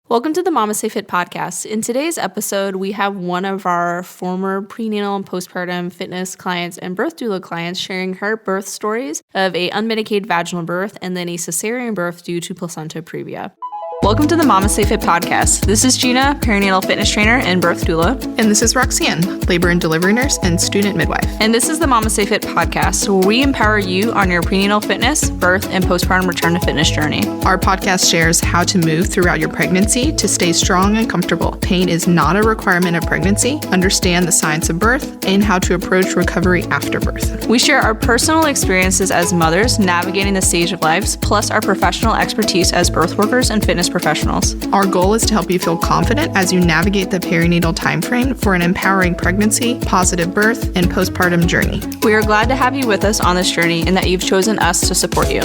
Welcome to the MamasteFit Podcast. In today's episode, we have one of our former prenatal and postpartum fitness clients and birth doula clients sharing her birth stories of a unmedicated vaginal birth and then a cesarean birth due to placenta previa. Welcome to the MamasteFit Podcast. This is Gina, perinatal fitness trainer and birth doula. And this is Roxanne, labor and delivery nurse and student midwife. And this is the MamasteFit Podcast, where we empower you on your prenatal fitness, birth, and postpartum return to fitness journey. Our podcast shares how to move throughout your pregnancy to stay strong and comfortable. Pain is not a requirement of pregnancy. Understand the science of birth and how to approach recovery after birth. We share our personal experiences as mothers navigating the stage of lives, plus our professional expertise as birth workers and fitness professionals. Our goal is to help you feel confident as you navigate the perinatal timeframe for an empowering pregnancy, positive birth, and postpartum journey. We are glad to have you with us on this journey and that you've chosen us to support you.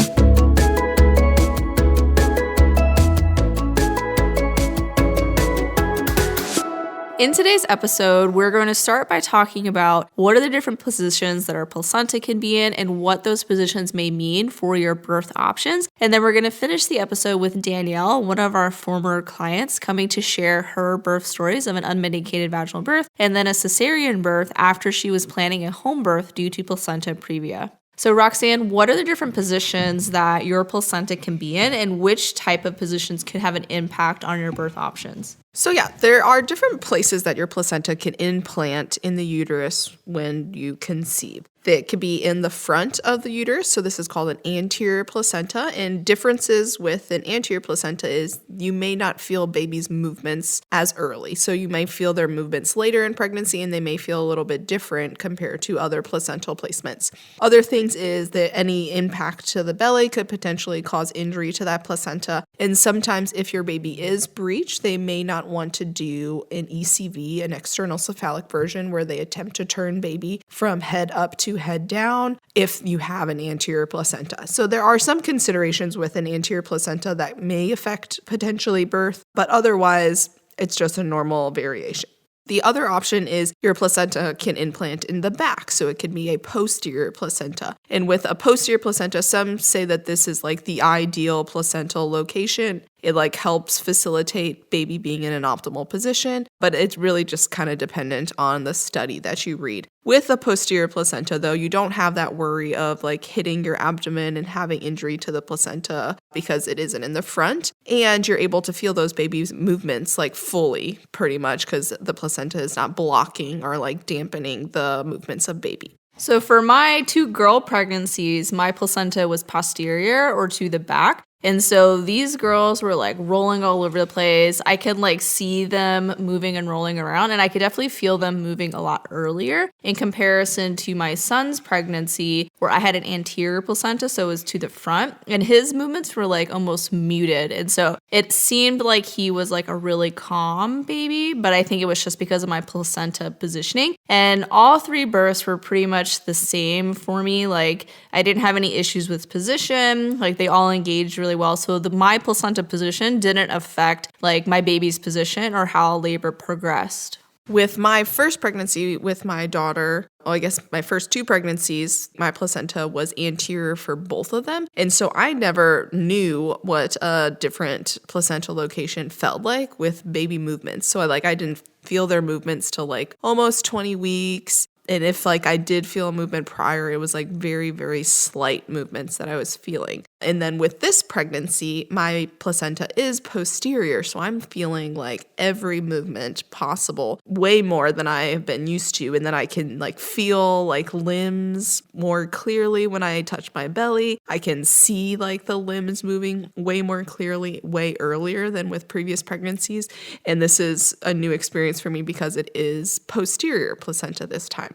In today's episode, we're going to start by talking about what are the different positions that our placenta can be in and what those positions may mean for your birth options. And then we're going to finish the episode with Danielle, one of our former clients, coming to share her birth stories of an unmedicated vaginal birth and then a cesarean birth after she was planning a home birth due to placenta previa. So Roxanne, what are the different positions that your placenta can be in and which type of positions can have an impact on your birth options? So there are different places that your placenta can implant in the uterus when you conceive. It could be in the front of the uterus, so this is called an anterior placenta, and differences with an anterior placenta is you may not feel baby's movements as early. So you may feel their movements later in pregnancy, and they may feel a little bit different compared to other placental placements. Other things is that any impact to the belly could potentially cause injury to that placenta, and sometimes if your baby is breech, they may not want to do an ECV, an external cephalic version, where they attempt to turn baby from head up to head down if you have an anterior placenta. So there are some considerations with an anterior placenta that may affect potentially birth, but otherwise it's just a normal variation. The other option is your placenta can implant in the back, so it can be a posterior placenta. And with a posterior placenta, some say that this is like the ideal placental location. It helps facilitate baby being in an optimal position, but it's really just kind of dependent on the study that you read. With a posterior placenta, though, you don't have that worry of hitting your abdomen and having injury to the placenta because it isn't in the front. And you're able to feel those baby's movements fully, pretty much, because the placenta is not blocking or dampening the movements of baby. So for my 2 girl pregnancies, my placenta was posterior or to the back. And so these girls were rolling all over the place. I could see them moving and rolling around, and I could definitely feel them moving a lot earlier in comparison to my son's pregnancy, where I had an anterior placenta, so it was to the front, and his movements were almost muted. And so it seemed like he was a really calm baby, but I think it was just because of my placenta positioning. And all 3 births were pretty much the same for me. I didn't have any issues with position. They all engaged really well. So my placenta position didn't affect my baby's position or how labor progressed. With my first pregnancy with my daughter, I guess my first 2 pregnancies, my placenta was anterior for both of them. And so I never knew what a different placental location felt like with baby movements. So I didn't feel their movements till almost 20 weeks. And if I did feel a movement prior, it was very, very slight movements that I was feeling. And then with this pregnancy, my placenta is posterior. So I'm feeling every movement possible, way more than I have been used to. And then I can feel limbs more clearly when I touch my belly. I can see the limbs moving way more clearly, way earlier than with previous pregnancies. And this is a new experience for me because it is posterior placenta this time.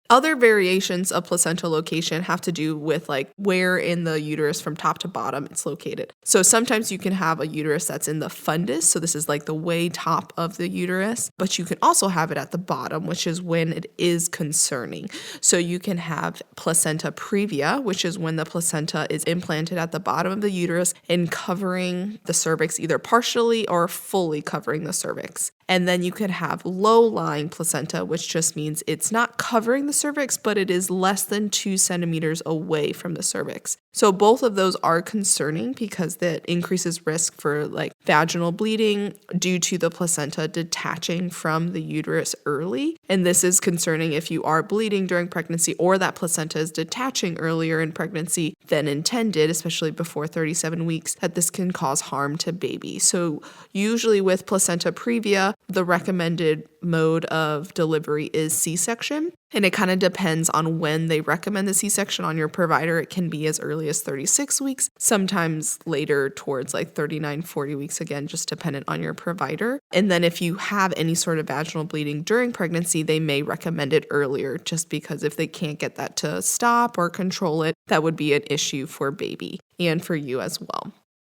Other variations of placental location have to do with where in the uterus from top to bottom it's located. So sometimes you can have a uterus that's in the fundus. So this is the way top of the uterus, but you can also have it at the bottom, which is when it is concerning. So you can have placenta previa, which is when the placenta is implanted at the bottom of the uterus and covering the cervix, either partially or fully covering the cervix. And then you could have low-lying placenta, which just means it's not covering the cervix, but it is less than 2 centimeters away from the cervix. So both of those are concerning because that increases risk for like vaginal bleeding due to the placenta detaching from the uterus early. And this is concerning if you are bleeding during pregnancy or that placenta is detaching earlier in pregnancy than intended, especially before 37 weeks, that this can cause harm to baby. So usually with placenta previa, the recommended mode of delivery is C-section. And it kind of depends on when they recommend the C-section on your provider. It can be as early as 36 weeks, sometimes later towards like 39, 40 weeks, again, just dependent on your provider. And then if you have any sort of vaginal bleeding during pregnancy, they may recommend it earlier just because if they can't get that to stop or control it, that would be an issue for baby and for you as well.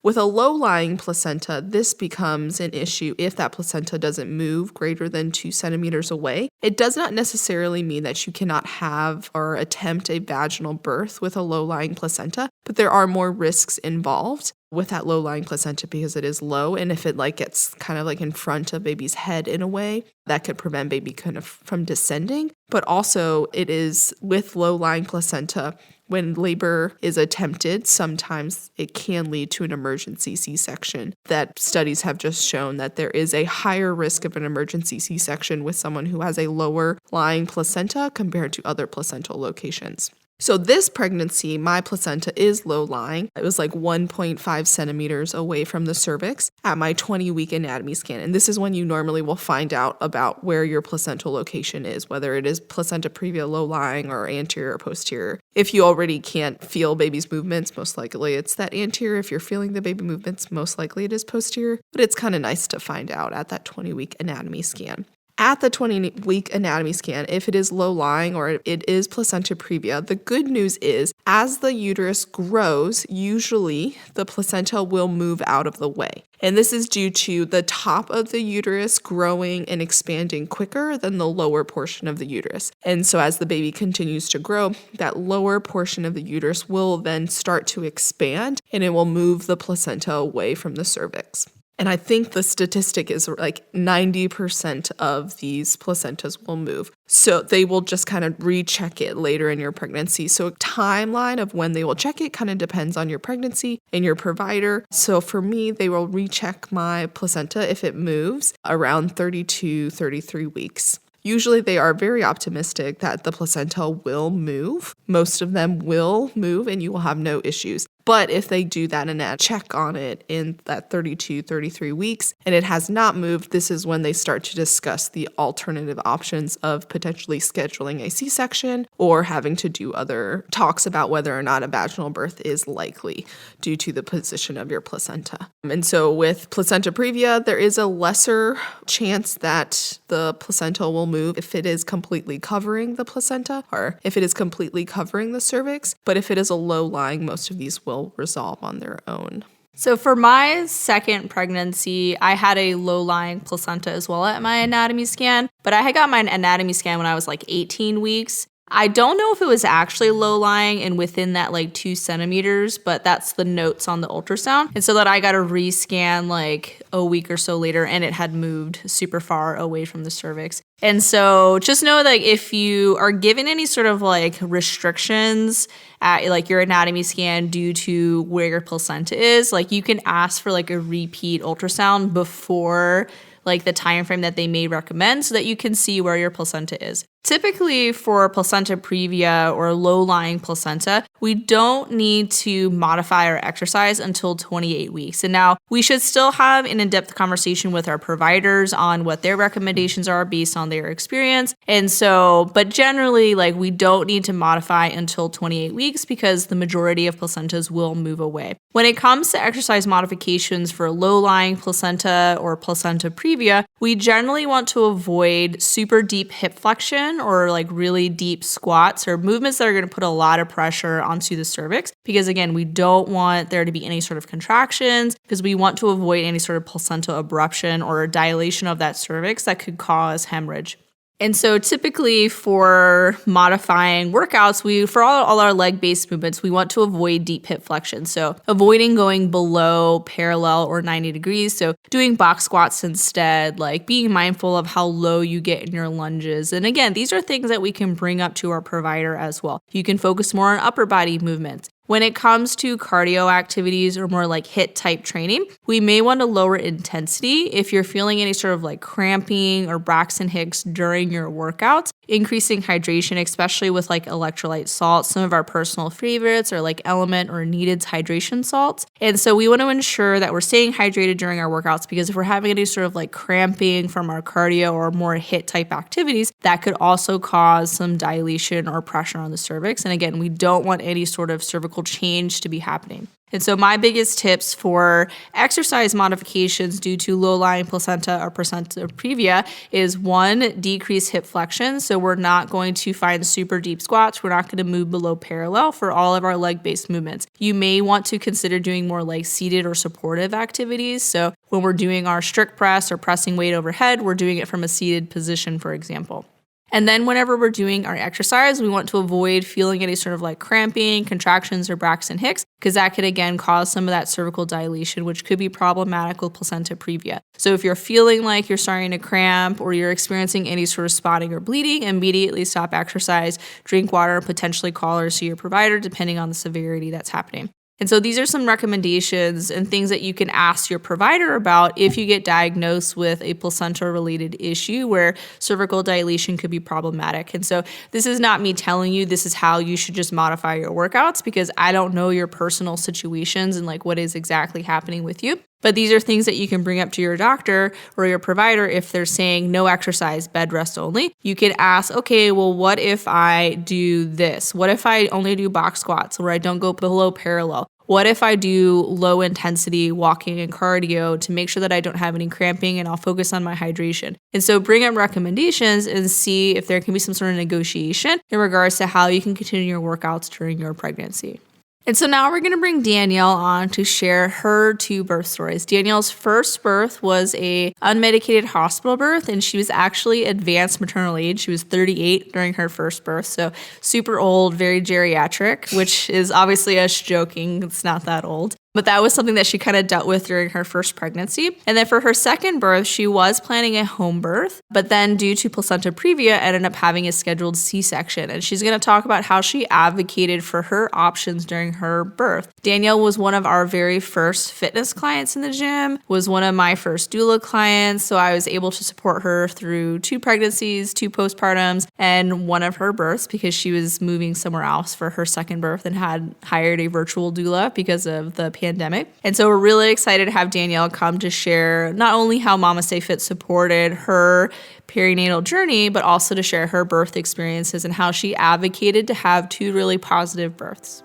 With a low-lying placenta, this becomes an issue if that placenta doesn't move greater than 2 centimeters away. It does not necessarily mean that you cannot have or attempt a vaginal birth with a low-lying placenta, but there are more risks involved with that low-lying placenta because it is low, and if it like gets kind of like in front of baby's head in a way, that could prevent baby kind of from descending. But also it is with low-lying placenta, when labor is attempted, sometimes it can lead to an emergency C-section. That studies have just shown that there is a higher risk of an emergency C-section with someone who has a lower lying placenta compared to other placental locations. So this pregnancy, my placenta is low-lying. It was like 1.5 centimeters away from the cervix at my 20-week anatomy scan. And this is when you normally will find out about where your placental location is, whether it is placenta previa low-lying or anterior or posterior. If you already can't feel baby's movements, most likely it's that anterior. If you're feeling the baby movements, most likely it is posterior. But it's kind of nice to find out at that 20-week anatomy scan. At the 20-week anatomy scan, if it is low-lying or it is placenta previa, the good news is as the uterus grows, usually the placenta will move out of the way. And this is due to the top of the uterus growing and expanding quicker than the lower portion of the uterus. And so as the baby continues to grow, that lower portion of the uterus will then start to expand and it will move the placenta away from the cervix. And I think the statistic is like 90% of these placentas will move. So they will just kind of recheck it later in your pregnancy. So timeline of when they will check it kind of depends on your pregnancy and your provider. So for me, they will recheck my placenta if it moves around 32, 33 weeks. Usually they are very optimistic that the placenta will move. Most of them will move and you will have no issues. But if they do that and a check on it in that 32, 33 weeks and it has not moved, this is when they start to discuss the alternative options of potentially scheduling a C-section or having to do other talks about whether or not a vaginal birth is likely due to the position of your placenta. And so with placenta previa, there is a lesser chance that the placenta will move if it is completely covering the placenta or if it is completely covering the cervix. But if it is a low-lying, most of these will resolve on their own. So for my second pregnancy, I had a low-lying placenta as well at my anatomy scan, but I had got my anatomy scan when I was like 18 weeks. I don't know if it was actually low-lying and within that like 2 centimeters, but that's the notes on the ultrasound. And so that I got a rescan like a week or so later and it had moved super far away from the cervix. And so just know that if you are given any sort of like restrictions at like your anatomy scan due to where your placenta is, like you can ask for like a repeat ultrasound before like the time frame that they may recommend so that you can see where your placenta is. Typically for placenta previa or low-lying placenta, we don't need to modify our exercise until 28 weeks. And now we should still have an in-depth conversation with our providers on what their recommendations are based on their experience. And so, but generally, like we don't need to modify until 28 weeks because the majority of placentas will move away. When it comes to exercise modifications for low-lying placenta or placenta previa, we generally want to avoid super deep hip flexion or like really deep squats or movements that are going to put a lot of pressure onto the cervix because again, we don't want there to be any sort of contractions because we want to avoid any sort of placental abruption or dilation of that cervix that could cause hemorrhage. And so typically for modifying workouts, for all our leg-based movements, we want to avoid deep hip flexion. So avoiding going below parallel or 90 degrees. So doing box squats instead, like being mindful of how low you get in your lunges. And again, these are things that we can bring up to our provider as well. You can focus more on upper body movements. when it comes to cardio activities or more like HIIT type training, we may want to lower intensity if you're feeling any sort of like cramping or Braxton Hicks during your workouts. Increasing hydration, especially with like electrolyte salts. Some of our personal favorites are like Element or Needed's hydration salts. And so we want to ensure that we're staying hydrated during our workouts, because if we're having any sort of like cramping from our cardio or more HIIT type activities, that could also cause some dilation or pressure on the cervix. And again, we don't want any sort of cervical change to be happening. And so my biggest tips for exercise modifications due to low-lying placenta or placenta previa is 1, decrease hip flexion. So we're not going to find super deep squats. We're not going to move below parallel for all of our leg-based movements. You may want to consider doing more like seated or supportive activities. So when we're doing our strict press or pressing weight overhead, we're doing it from a seated position, for example. And then whenever we're doing our exercise, we want to avoid feeling any sort of like cramping, contractions, or Braxton Hicks, because that could again cause some of that cervical dilation, which could be problematic with placenta previa. So if you're feeling like you're starting to cramp or you're experiencing any sort of spotting or bleeding, immediately stop exercise, drink water, potentially call or see your provider, depending on the severity that's happening. And so these are some recommendations and things that you can ask your provider about if you get diagnosed with a placenta-related issue where cervical dilation could be problematic. And so this is not me telling you this is how you should just modify your workouts, because I don't know your personal situations and like what is exactly happening with you. But these are things that you can bring up to your doctor or your provider if they're saying no exercise, bed rest only. You can ask, okay, well, what if I do this? What if I only do box squats where I don't go below parallel? What if I do low intensity walking and cardio to make sure that I don't have any cramping and I'll focus on my hydration? And so bring up recommendations and see if there can be some sort of negotiation in regards to how you can continue your workouts during your pregnancy. And so now we're going to bring Danielle on to share her 2 birth stories. Danielle's first birth was a unmedicated hospital birth, and she was actually advanced maternal age. She was 38 during her first birth, so super old, very geriatric, which is obviously us joking. It's not that old. But that was something that she kind of dealt with during her first pregnancy. And then for her second birth, she was planning a home birth, but then due to placenta previa, ended up having a scheduled C-section. And she's going to talk about how she advocated for her options during her birth. Danielle was one of our very first fitness clients in the gym, was one of my first doula clients. So I was able to support her through 2 pregnancies, 2 postpartums, and one of her births, because she was moving somewhere else for her second birth and had hired a virtual doula because of the pandemic. And so we're really excited to have Danielle come to share not only how MamasteFit supported her perinatal journey, but also to share her birth experiences and how she advocated to have 2 really positive births.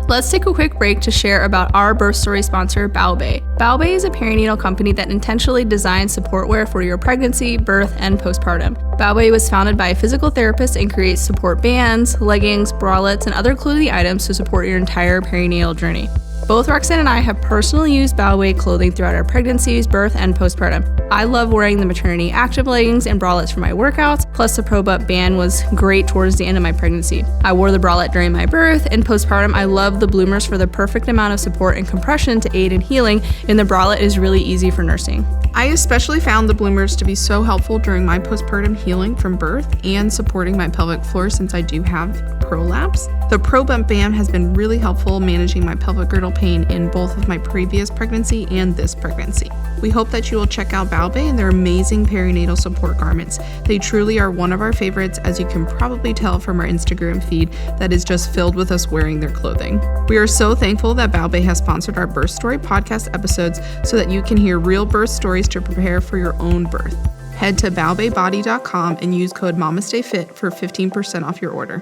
Let's take a quick break to share about our birth story sponsor, Baobei. Baobei is a perinatal company that intentionally designs support wear for your pregnancy, birth, and postpartum. Baobei was founded by a physical therapist and creates support bands, leggings, bralettes, and other clothing items to support your entire perinatal journey. Both Roxanne and I have personally used Baobei clothing throughout our pregnancies, birth, and postpartum. I love wearing the maternity active leggings and bralettes for my workouts, plus the ProButt band was great towards the end of my pregnancy. I wore the bralette during my birth, and postpartum I love the bloomers for the perfect amount of support and compression to aid in healing, and the bralette is really easy for nursing. I especially found the bloomers to be so helpful during my postpartum healing from birth and supporting my pelvic floor since I do have prolapse. The ProButt band has been really helpful managing my pelvic girdle pain in both of my previous pregnancy and this pregnancy. We hope that you will check out Baobei and their amazing perinatal support garments. They truly are one of our favorites, as you can probably tell from our Instagram feed that is just filled with us wearing their clothing. We are so thankful that Baobei has sponsored our Birth Story podcast episodes so that you can hear real birth stories to prepare for your own birth. Head to baobeibody.com and use code MamasteFit for 15% off your order.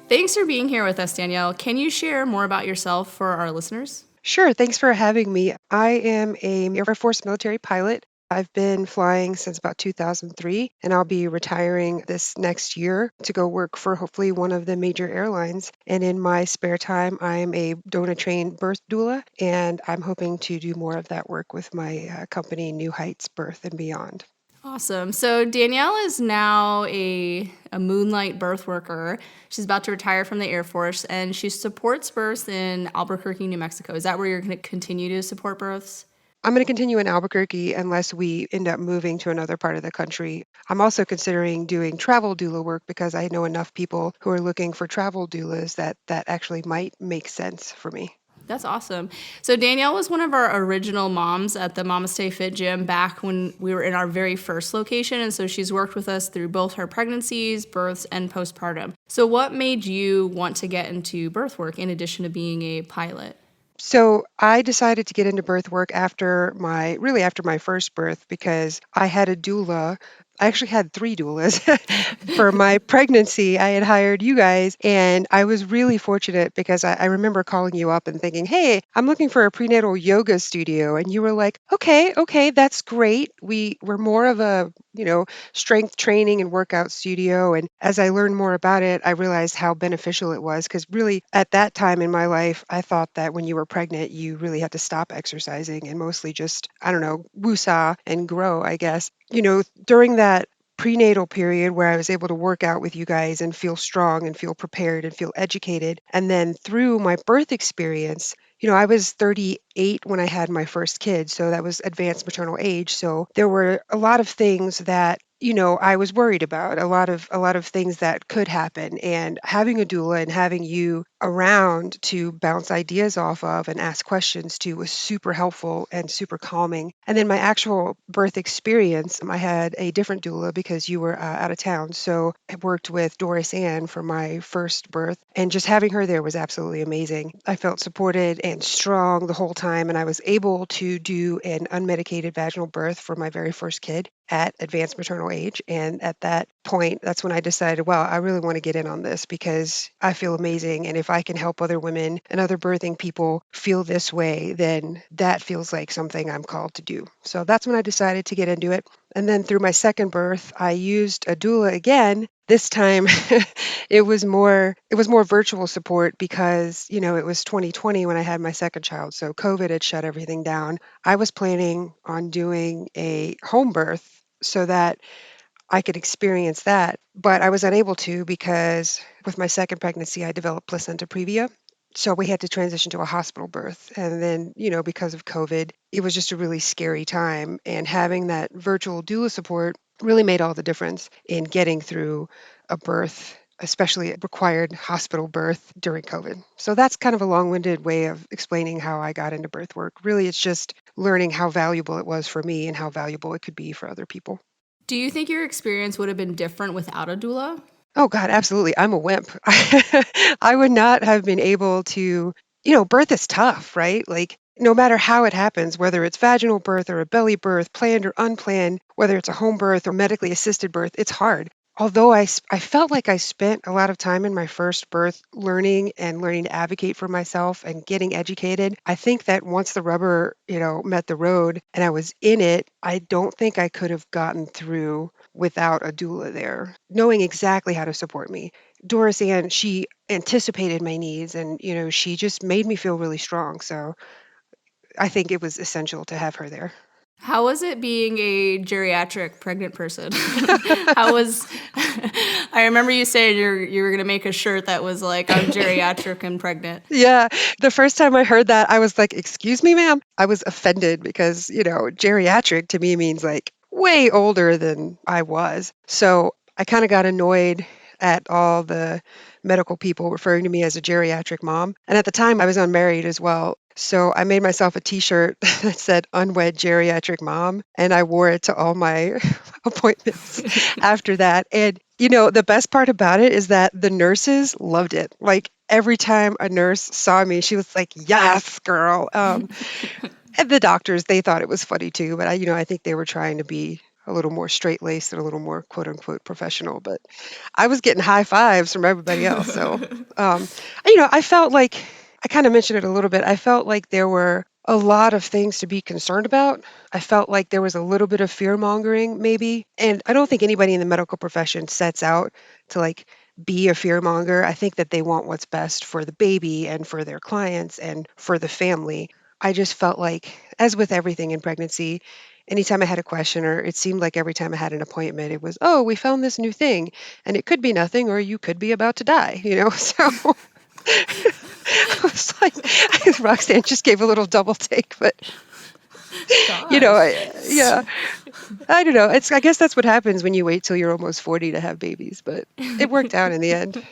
Thanks for being here with us, Danielle. Can you share more about yourself for our listeners? Sure. Thanks for having me. I am a Air Force military pilot. I've been flying since about 2003, and I'll be retiring this next year to go work for hopefully one of the major airlines. And in my spare time, I'm a donor-trained birth doula, and I'm hoping to do more of that work with my company, New Heights Birth and Beyond. Awesome. So Danielle is now a moonlight birth worker. She's about to retire from the Air Force, and she supports births in Albuquerque, New Mexico. Is that where you're going to continue to support births? I'm going to continue in Albuquerque unless we end up moving to another part of the country. I'm also considering doing travel doula work because I know enough people who are looking for travel doulas that actually might make sense for me. That's awesome. So Danielle was one of our original moms at the MamasteFit gym back when we were in our very first location. And so she's worked with us through both her pregnancies, births, and postpartum. So what made you want to get into birth work in addition to being a pilot? So I decided to get into birth work after my first birth because I had a doula. I actually had three doulas. For my pregnancy. I had hired you guys, and I was really fortunate because I remember calling you up and thinking, hey, I'm looking for a prenatal yoga studio. And you were like, okay, that's great. We're more of a, strength training and workout studio. And as I learned more about it, I realized how beneficial it was because really at that time in my life, I thought that when you were pregnant, you really had to stop exercising and mostly just, I don't know, woosah and grow, I guess. During that prenatal period where I was able to work out with you guys and feel strong and feel prepared and feel educated. And then through my birth experience, I was 38 when I had my first kid, so that was advanced maternal age. So there were a lot of things that I was worried about, a lot of things that could happen. And having a doula and having you around to bounce ideas off of and ask questions to was super helpful and super calming. And then my actual birth experience, I had a different doula because you were out of town. So I worked with Doris Ann for my first birth, and just having her there was absolutely amazing. I felt supported and strong the whole time, and I was able to do an unmedicated vaginal birth for my very first kid at advanced maternal age. And at that point, that's when I decided, wow, I really want to get in on this because I feel amazing. And if I can help other women and other birthing people feel this way, then that feels like something I'm called to do. So that's when I decided to get into it. And then through my second birth, I used a doula again. This time it was more virtual support because, it was 2020 when I had my second child. So COVID had shut everything down. I was planning on doing a home birth so that I could experience that, but I was unable to because with my second pregnancy, I developed placenta previa. So we had to transition to a hospital birth. And then, because of COVID, it was just a really scary time. And having that virtual doula support really made all the difference in getting through a birth, especially a required hospital birth during COVID. So that's kind of a long winded way of explaining how I got into birth work. Really, it's just learning how valuable it was for me and how valuable it could be for other people. Do you think your experience would have been different without a doula? Oh God, absolutely. I'm a wimp. I would not have been able to, birth is tough, right? Like no matter how it happens, whether it's vaginal birth or a belly birth, planned or unplanned, whether it's a home birth or medically assisted birth, it's hard. Although I felt like I spent a lot of time in my first birth learning to advocate for myself and getting educated. I think that once the rubber, met the road and I was in it, I don't think I could have gotten through without a doula there, knowing exactly how to support me. Doris Ann, she anticipated my needs and, she just made me feel really strong. So I think it was essential to have her there. How was it being a geriatric pregnant person? How was I remember you saying you were gonna make a shirt that was like I'm geriatric and pregnant. Yeah. The first time I heard that, I was like, excuse me, ma'am. I was offended because, geriatric to me means like way older than I was. So I kind of got annoyed at all the medical people referring to me as a geriatric mom. And at the time, I was unmarried as well. So I made myself a t-shirt that said unwed geriatric mom, and I wore it to all my appointments after that. And the best part about it is that the nurses loved it. Like every time a nurse saw me, she was like, "Yes, girl." And the doctors, they thought it was funny too, but I think they were trying to be a little more straight-laced and a little more quote unquote professional. But I was getting high fives from everybody else. So, um, I felt like I kind of mentioned it a little bit. I felt like there were a lot of things to be concerned about. I felt like there was a little bit of fear mongering, maybe. And I don't think anybody in the medical profession sets out to like be a fear monger. I think that they want what's best for the baby and for their clients and for the family. I just felt like, as with everything in pregnancy, anytime I had a question, or it seemed like every time I had an appointment, it was, oh, we found this new thing, and it could be nothing, or you could be about to die. So I was like, Roxanne just gave a little double take, but You know, Gosh. yeah, I don't know. I guess that's what happens when you wait till you're almost 40 to have babies, but it worked out in the end.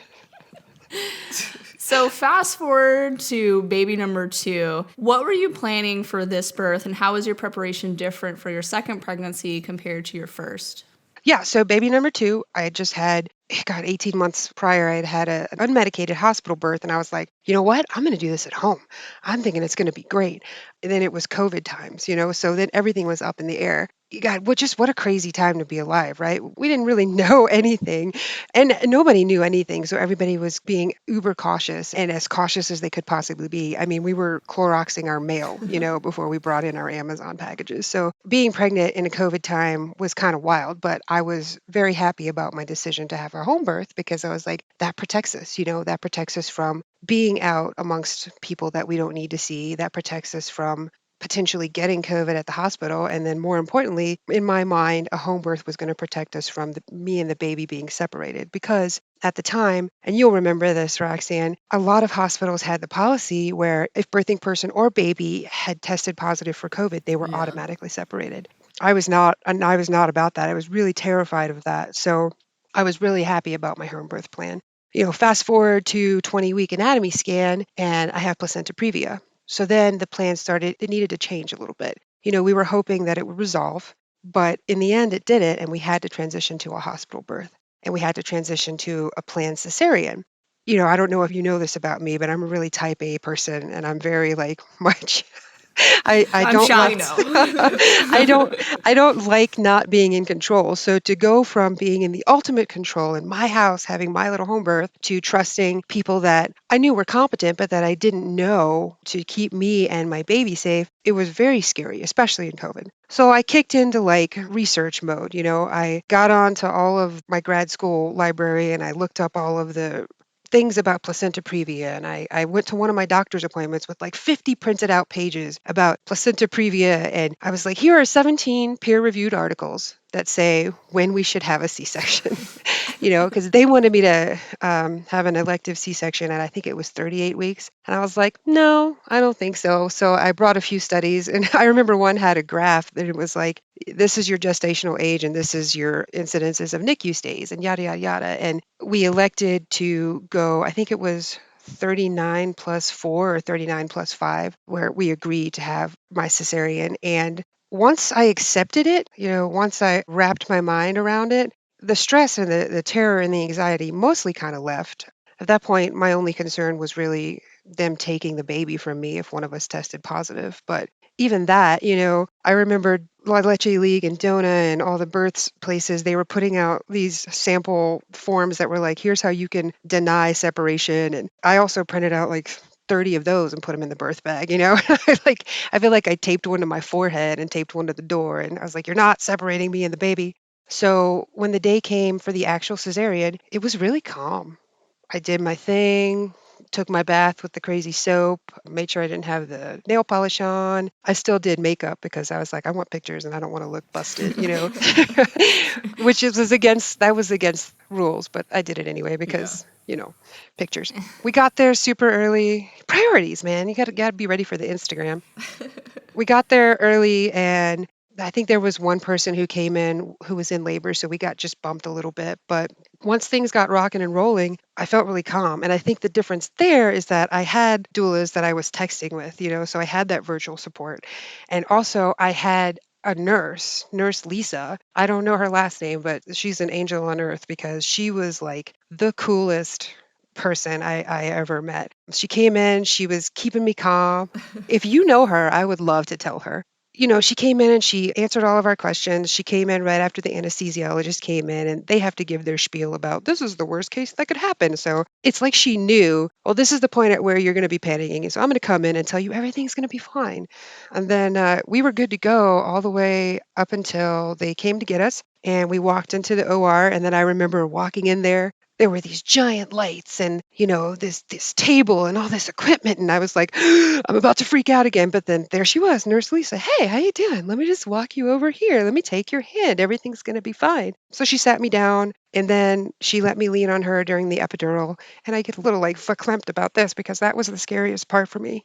So fast forward to baby number 2. What were you planning for this birth, and how was your preparation different for your second pregnancy compared to your first? Yeah, so baby number 2, I had just had, God, 18 months prior, I had had an unmedicated hospital birth, and I was like, you know what? I'm going to do this at home. I'm thinking it's going to be great. And then it was COVID times, so then everything was up in the air. God, what a crazy time to be alive, right? We didn't really know anything, and nobody knew anything. So everybody was being uber cautious and as cautious as they could possibly be. I mean, we were Cloroxing our mail, before we brought in our Amazon packages. So being pregnant in a COVID time was kind of wild, but I was very happy about my decision to have a home birth because I was like, that protects us, that protects us from being out amongst people that we don't need to see. That protects us from potentially getting COVID at the hospital. And then more importantly, in my mind, a home birth was going to protect us from me and the baby being separated because at the time, and you'll remember this, Roxanne, a lot of hospitals had the policy where if birthing person or baby had tested positive for COVID, they were Yeah. automatically separated. I was not, and I was not about that. I was really terrified of that. So I was really happy about my home birth plan. Fast forward to 20-week anatomy scan, and I have placenta previa. So then the plan started, it needed to change a little bit. We were hoping that it would resolve, but in the end, it didn't, and we had to transition to a hospital birth, and we had to transition to a planned cesarean. I don't know if you know this about me, but I'm a really type A person, and I'm very like much I I'm don't like shocked. I don't I don't like not being in control. So to go from being in the ultimate control in my house, having my little home birth, to trusting people that I knew were competent, but that I didn't know to keep me and my baby safe, it was very scary, especially in COVID. So I kicked into like research mode. I got onto all of my grad school library and I looked up all of the things about placenta previa. And I went to one of my doctor's appointments with like 50 printed out pages about placenta previa. And I was like, here are 17 peer reviewed articles that say when we should have a C section, because they wanted me to have an elective C section. And I think it was 38 weeks. And I was like, no, I don't think so. So I brought a few studies. And I remember one had a graph that it was like, this is your gestational age and this is your incidences of NICU stays and yada, yada, yada. And we elected to go, I think it was 39 plus 4 or 39 plus 5, where we agreed to have my cesarean. And once I accepted it, once I wrapped my mind around it, the stress and the terror and the anxiety mostly kind of left. At that point, my only concern was really them taking the baby from me if one of us tested positive. But even that, I remember La Leche League and DONA and all the births places, they were putting out these sample forms that were like, here's how you can deny separation. And I also printed out like 30 of those and put them in the birth bag, I feel like I taped one to my forehead and taped one to the door. And I was like, you're not separating me and the baby. So when the day came for the actual cesarean, it was really calm. I did my thing, took my bath with the crazy soap, made sure I didn't have the nail polish on. I still did makeup because I was like, I want pictures and I don't want to look busted, which that was against rules, but I did it anyway Yeah. because, pictures. We got there super early. Priorities, man. You gotta be ready for the Instagram. We got there early and I think there was one person who came in who was in labor, so we got just bumped a little bit. But once things got rocking and rolling, I felt really calm. And I think the difference there is that I had doulas that I was texting with, so I had that virtual support. And also I had a nurse Lisa. I don't know her last name, but she's an angel on earth because she was like the coolest person I ever met. She came in, she was keeping me calm. If you know her, I would love to tell her. She came in and she answered all of our questions. She came in right after the anesthesiologist came in and they have to give their spiel about this is the worst case that could happen. So it's like she knew, well, this is the point at where you're going to be panicking. And so I'm going to come in and tell you everything's going to be fine. And then we were good to go all the way up until they came to get us. And we walked into the OR. And then I remember walking in there were these giant lights and this table and all this equipment and I was like I'm about to freak out again, but then there she was, Nurse Lisa. Hey, how you doing? Let me just walk you over here, let me take your hand, everything's going to be fine. So she sat me down and then she let me lean on her during the epidural, and I get a little like verklempt about this because that was the scariest part for me,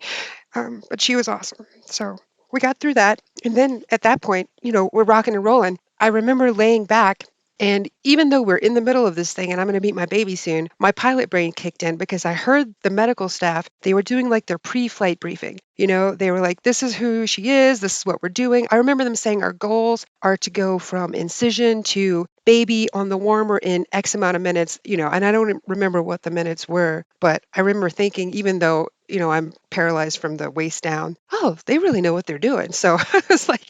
but she was awesome. So we got through that. And then at that point, we're rocking and rolling. I remember laying back, and even though we're in the middle of this thing and I'm going to meet my baby soon, my pilot brain kicked in because I heard the medical staff, they were doing like their pre-flight briefing. They were like, this is who she is, this is what we're doing. I remember them saying our goals are to go from incision to baby on the warmer in X amount of minutes, and I don't remember what the minutes were, but I remember thinking, even though I'm paralyzed from the waist down. Oh, they really know what they're doing. So I was like,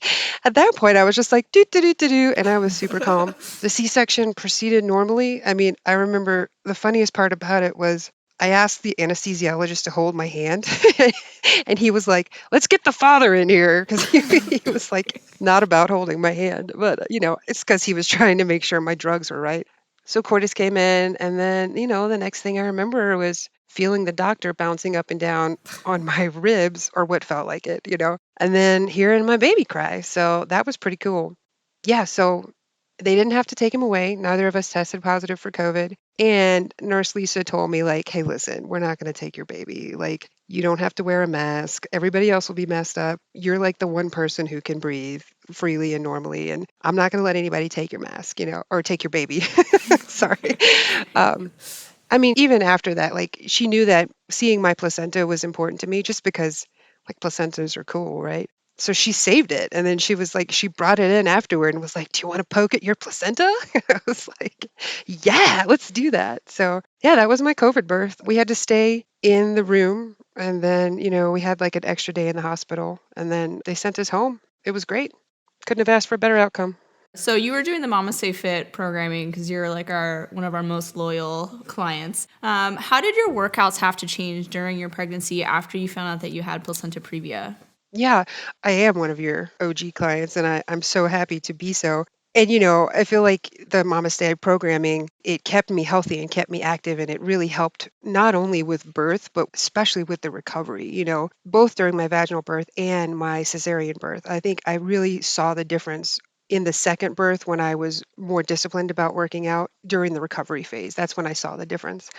at that point, I was just like, do, do, do, do, do, and I was super calm. The C-section proceeded normally. I mean, I remember the funniest part about it was I asked the anesthesiologist to hold my hand, and he was like, let's get the father in here, because he was like, not about holding my hand, but, it's because he was trying to make sure my drugs were right. So Cordis came in, and then, the next thing I remember was feeling the doctor bouncing up and down on my ribs, or what felt like it, and then hearing my baby cry. So that was pretty cool. Yeah, so they didn't have to take him away. Neither of us tested positive for COVID. And Nurse Lisa told me, like, hey, listen, we're not going to take your baby. Like, you don't have to wear a mask. Everybody else will be messed up. You're like the one person who can breathe freely and normally. And I'm not going to let anybody take your mask, or take your baby. Sorry. Um, I mean, even after that, like, she knew that seeing my placenta was important to me just because, like, placentas are cool, right? So she saved it. And then she was like, she brought it in afterward and was like, do you want to poke at your placenta? I was like, yeah, let's do that. So, yeah, that was my COVID birth. We had to stay in the room. And then, we had like an extra day in the hospital. And then they sent us home. It was great. Couldn't have asked for a better outcome. So you were doing the MamasteFit programming because you're like one of our most loyal clients. How did your workouts have to change during your pregnancy after you found out that you had placenta previa? Yeah, I am one of your OG clients, and I'm so happy to be so. And, I feel like the Mama Stay programming, it kept me healthy and kept me active, and it really helped not only with birth, but especially with the recovery, both during my vaginal birth and my cesarean birth. I think I really saw the difference in the second birth when I was more disciplined about working out during the recovery phase. That's when I saw the difference.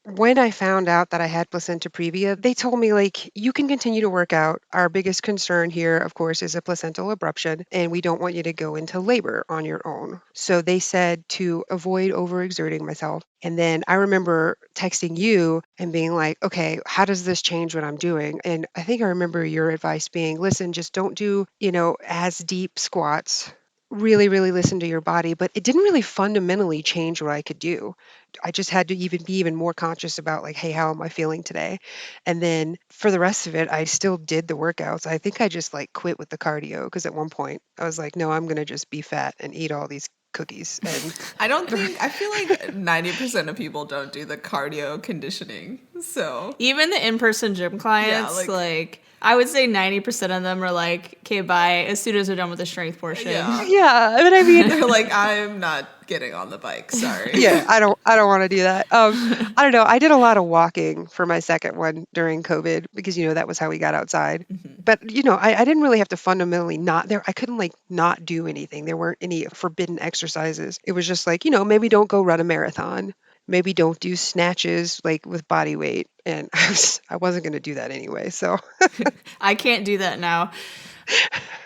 When I found out that I had placenta previa, they told me, like, you can continue to work out. Our biggest concern here, of course, is a placental abruption, and we don't want you to go into labor on your own. So they said to avoid overexerting myself. And then I remember texting you and being like, okay, how does this change what I'm doing? And I think I remember your advice being, listen, just don't do, as deep squats. Really, really listen to your body. But it didn't really fundamentally change what I could do. I just had to be even more conscious about, like, hey, how am I feeling today? And then for the rest of it, I still did the workouts. I think I just like quit with the cardio because at one point I was like, no, I'm going to just be fat and eat all these cookies. And I feel like 90% of people don't do the cardio conditioning. So Even the in-person gym clients, Yeah, like I would say 90% of them are like, okay, bye, as soon as they're done with the strength portion. Yeah. yeah, but I mean, they're like, I'm not getting on the bike. Sorry. yeah, I don't want to do that. I don't know. I did a lot of walking for my second one during COVID because that was how we got outside. But I didn't really have to fundamentally not there. I couldn't like not do anything. There weren't any forbidden exercises. It was just like, maybe don't go run a marathon. Maybe don't do snatches like with body weight. And I wasn't going to do that anyway. So I can't do that now.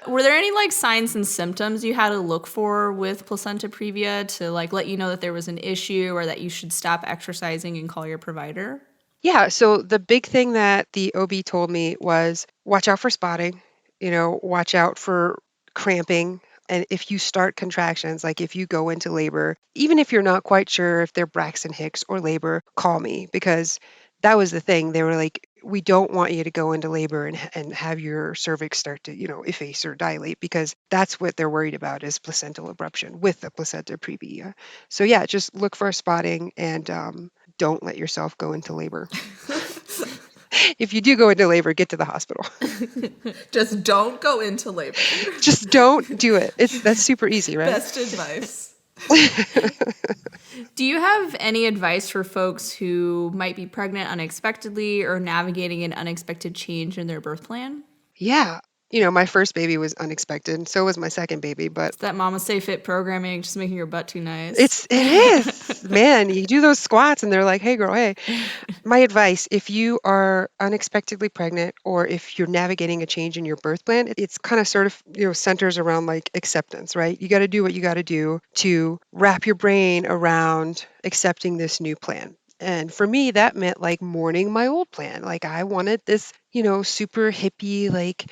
Were there any like signs and symptoms you had to look for with placenta previa to like let you know that there was an issue or that you should stop exercising and call your provider? yeah. So the big thing that the OB told me was watch out for spotting, watch out for cramping. And if you start contractions, like if you go into labor, even if you're not quite sure if they're Braxton Hicks or labor, call me because that was the thing. They were like, we don't want you to go into labor and have your cervix start to, efface or dilate because that's what they're worried about is placental abruption with the placenta previa. So yeah, just look for a spotting and don't let yourself go into labor. If you do go into labor, get to the hospital. Just don't go into labor. Just don't do it. That's super easy, right? Best advice. Do you have any advice for folks who might be pregnant unexpectedly or navigating an unexpected change in their birth plan? Yeah. My first baby was unexpected, and so was my second baby, but It's that MamasteFit programming just making your butt too nice. it is. Man, you do those squats and they're like, "Hey girl, hey." My advice, if you are unexpectedly pregnant or if you're navigating a change in your birth plan, it's kind of sort of, centers around like acceptance, right? You got to do what you got to do to wrap your brain around accepting this new plan. And for me, that meant like mourning my old plan. Like I wanted this, super hippie, like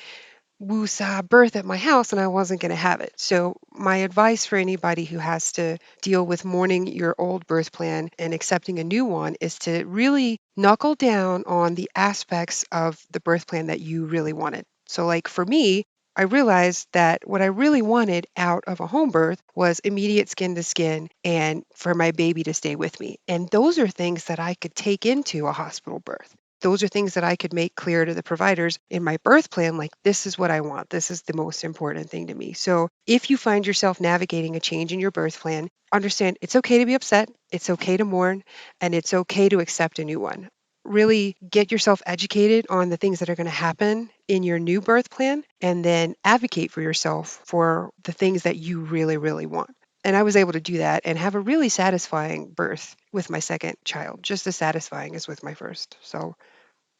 woo-saw birth at my house, and I wasn't going to have it. So my advice for anybody who has to deal with mourning your old birth plan and accepting a new one is to really knuckle down on the aspects of the birth plan that you really wanted. So like for me, I realized that what I really wanted out of a home birth was immediate skin to skin and for my baby to stay with me. And those are things that I could take into a hospital birth. Those are things that I could make clear to the providers in my birth plan, like, this is what I want. This is the most important thing to me. So if you find yourself navigating a change in your birth plan, understand it's okay to be upset, it's okay to mourn, and it's okay to accept a new one. Really get yourself educated on the things that are going to happen in your new birth plan, and then advocate for yourself for the things that you really, really want. And I was able to do that and have a really satisfying birth with my second child, just as satisfying as with my first. So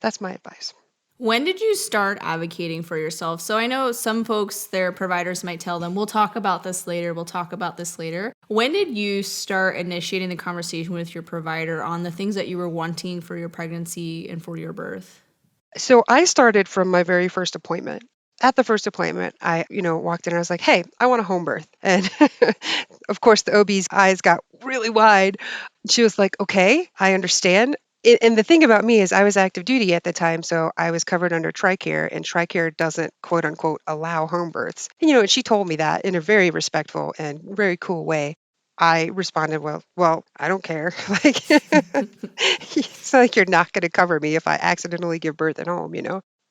that's my advice. When did you start advocating for yourself? So I know some folks, their providers might tell them, we'll talk about this later, we'll talk about this later. When did you start initiating the conversation with your provider on the things that you were wanting for your pregnancy and for your birth? So I started from my very first appointment. At the first appointment, I, walked in and I was like, "Hey, I want a home birth." And of course, the OB's eyes got really wide. She was like, "Okay, I understand." And the thing about me is I was active duty at the time, so I was covered under TRICARE, and TRICARE doesn't, quote unquote, allow home births. And she told me that in a very respectful and very cool way. I responded, well, I don't care. Like, it's like you're not going to cover me if I accidentally give birth at home.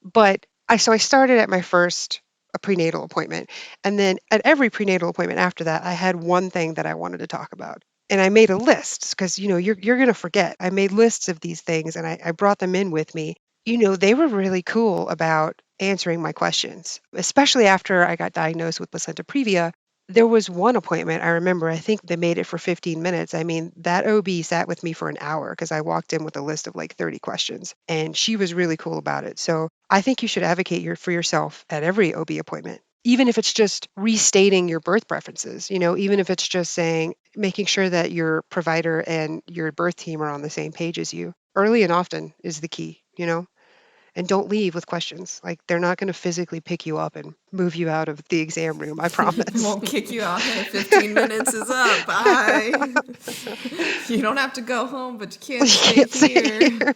But so I started at my first a prenatal appointment. And then at every prenatal appointment after that, I had one thing that I wanted to talk about. And I made a list because, you're going to forget. I made lists of these things and I brought them in with me. They were really cool about answering my questions, especially after I got diagnosed with placenta previa. There was one appointment I remember, I think they made it for 15 minutes. I mean, that OB sat with me for an hour because I walked in with a list of like 30 questions and she was really cool about it. So I think you should advocate for yourself at every OB appointment, even if it's just restating your birth preferences, even if it's just saying, making sure that your provider and your birth team are on the same page as you. Early and often is the key. And don't leave with questions. Like they're not going to physically pick you up and move you out of the exam room, I promise. Won't kick you out. 15 minutes is up. Bye. You don't have to go home, but you can't stay here.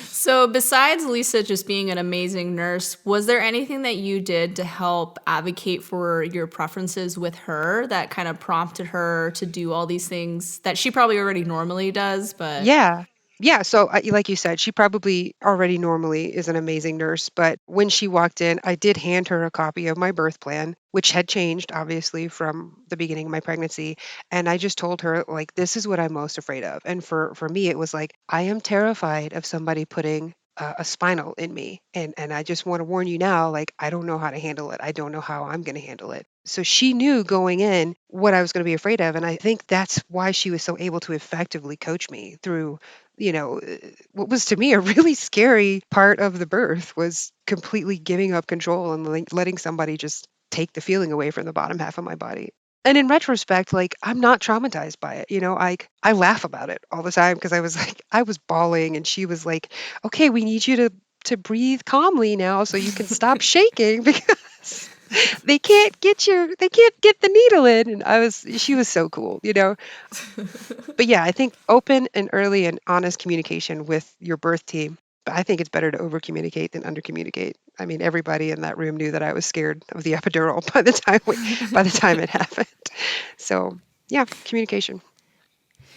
So besides Lisa just being an amazing nurse, was there anything that you did to help advocate for your preferences with her that kind of prompted her to do all these things that she probably already normally does? But Yeah. Yeah. So, like you said, she probably already normally is an amazing nurse. But when she walked in, I did hand her a copy of my birth plan, which had changed, obviously, from the beginning of my pregnancy. And I just told her, like, this is what I'm most afraid of. And for me, it was like, I am terrified of somebody putting a spinal in me. And I just want to warn you now, like, I don't know how to handle it. I don't know how I'm going to handle it. So she knew going in what I was going to be afraid of. And I think that's why she was so able to effectively coach me through, what was to me a really scary part of the birth was completely giving up control and letting somebody just take the feeling away from the bottom half of my body. And in retrospect, like I'm not traumatized by it. I laugh about it all the time because I was like, I was bawling and she was like, "Okay, we need you to breathe calmly now so you can stop shaking because they can't get the needle in." And she was so cool. But yeah, I think open and early and honest communication with your birth team. But I think it's better to over communicate than under communicate. I mean, everybody in that room knew that I was scared of the epidural by the time it happened. So yeah, communication.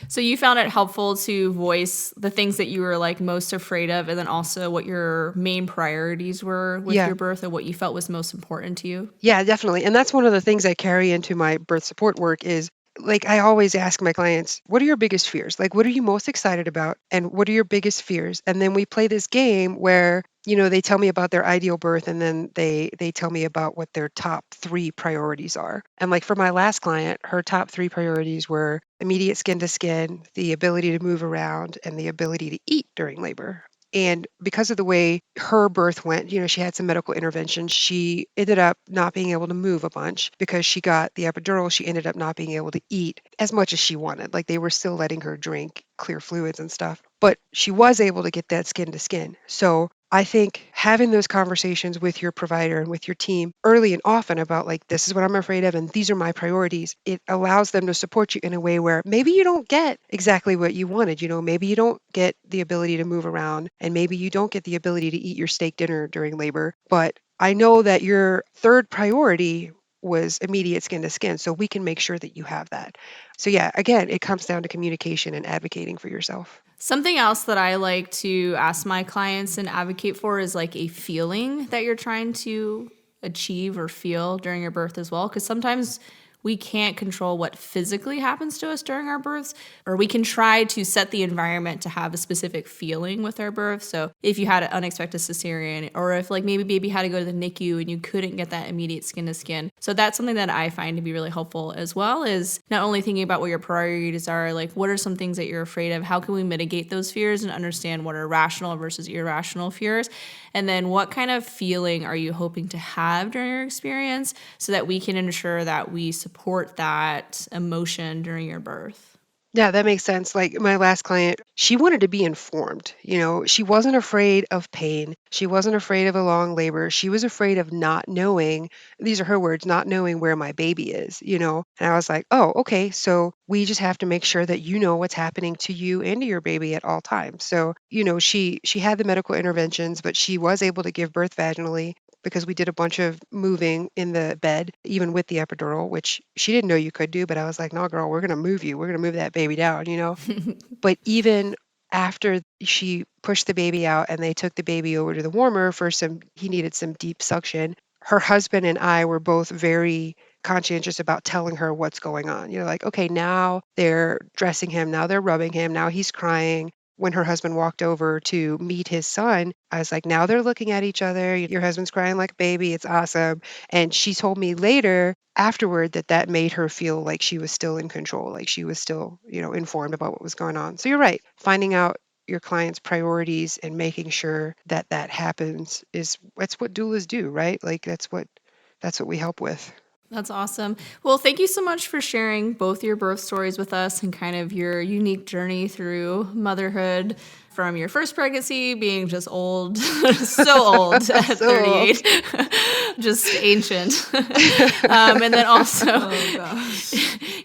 so you found it helpful to voice the things that you were like most afraid of, and then also what your main priorities were with Yeah. your birth and what you felt was most important to you. Yeah, definitely. And that's one of the things I carry into my birth support work is like I always ask my clients, what are your biggest fears? Like, what are you most excited about? And what are your biggest fears? And then we play this game where, they tell me about their ideal birth and then they tell me about what their top 3 priorities are. And like for my last client, her top 3 priorities were immediate skin to skin, the ability to move around, and the ability to eat during labor. And because of the way her birth went, she had some medical intervention. She ended up not being able to move a bunch because she got the epidural. She ended up not being able to eat as much as she wanted. Like they were still letting her drink clear fluids and stuff, but she was able to get that skin to skin. So I think having those conversations with your provider and with your team early and often about like, this is what I'm afraid of and these are my priorities, it allows them to support you in a way where maybe you don't get exactly what you wanted. Maybe you don't get the ability to move around and maybe you don't get the ability to eat your steak dinner during labor. But I know that your third priority was immediate skin to skin. So we can make sure that you have that. So yeah, again, it comes down to communication and advocating for yourself. Something else that I like to ask my clients and advocate for is like a feeling that you're trying to achieve or feel during your birth as well. Because sometimes we can't control what physically happens to us during our births, or we can try to set the environment to have a specific feeling with our birth. So if you had an unexpected cesarean, or if like maybe baby had to go to the NICU and you couldn't get that immediate skin to skin. So that's something that I find to be really helpful as well, is not only thinking about what your priorities are, like what are some things that you're afraid of, how can we mitigate those fears and understand what are rational versus irrational fears, and then what kind of feeling are you hoping to have during your experience so that we can ensure that we support that emotion during your birth. Yeah, that makes sense. Like my last client, she wanted to be informed. She wasn't afraid of pain. She wasn't afraid of a long labor. She was afraid of not knowing, these are her words, not knowing where my baby is. And I was like, oh, okay. So we just have to make sure that you know what's happening to you and to your baby at all times. So, she had the medical interventions, but she was able to give birth vaginally because we did a bunch of moving in the bed, even with the epidural, which she didn't know you could do. But I was like, no, girl, we're going to move you. We're going to move that baby down. But even after she pushed the baby out and they took the baby over to the warmer for he needed some deep suction, her husband and I were both very conscientious about telling her what's going on. Like, okay, now they're dressing him, now they're rubbing him, now he's crying. When her husband walked over to meet his son, I was like, now they're looking at each other. Your husband's crying like a baby. It's awesome. And she told me later afterward that made her feel like she was still in control, like she was still, informed about what was going on. So you're right. Finding out your client's priorities and making sure that happens that's what doulas do, right? Like that's what we help with. That's awesome. Well, thank you so much for sharing both your birth stories with us and kind of your unique journey through motherhood, from your first pregnancy being just old, so old at 38, just ancient. And then also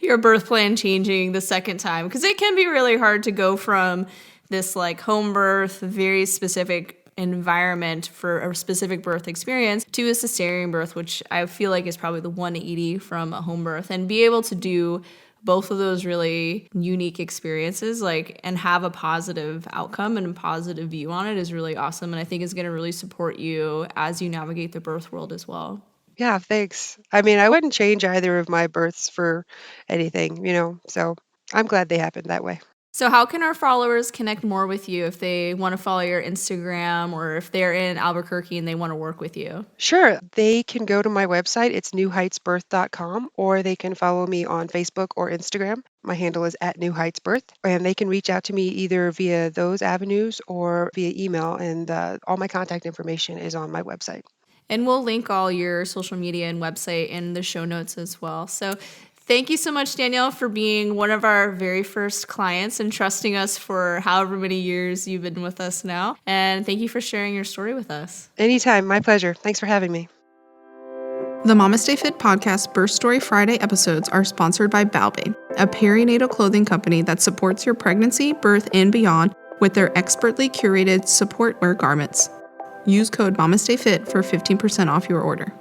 your birth plan changing the second time, because it can be really hard to go from this like home birth, very specific environment for a specific birth experience to a cesarean birth, which I feel like is probably the 180 from a home birth, and be able to do both of those really unique experiences and have a positive outcome and a positive view on it is really awesome. And I think is going to really support you as you navigate the birth world as well. Yeah, thanks. I mean, I wouldn't change either of my births for anything, so I'm glad they happened that way. So how can our followers connect more with you if they want to follow your Instagram, or if they're in Albuquerque and they want to work with you? Sure. They can go to my website. It's newheightsbirth.com, or they can follow me on Facebook or Instagram. My handle is @newheightsbirth, and they can reach out to me either via those avenues or via email, and all my contact information is on my website. And we'll link all your social media and website in the show notes as well. So thank you so much, Danielle, for being one of our very first clients and trusting us for however many years you've been with us now. And thank you for sharing your story with us. Anytime. My pleasure. Thanks for having me. The MamasteFit Podcast Birth Story Friday episodes are sponsored by Balbae, a perinatal clothing company that supports your pregnancy, birth, and beyond with their expertly curated support wear garments. Use code MamasteFit for 15% off your order.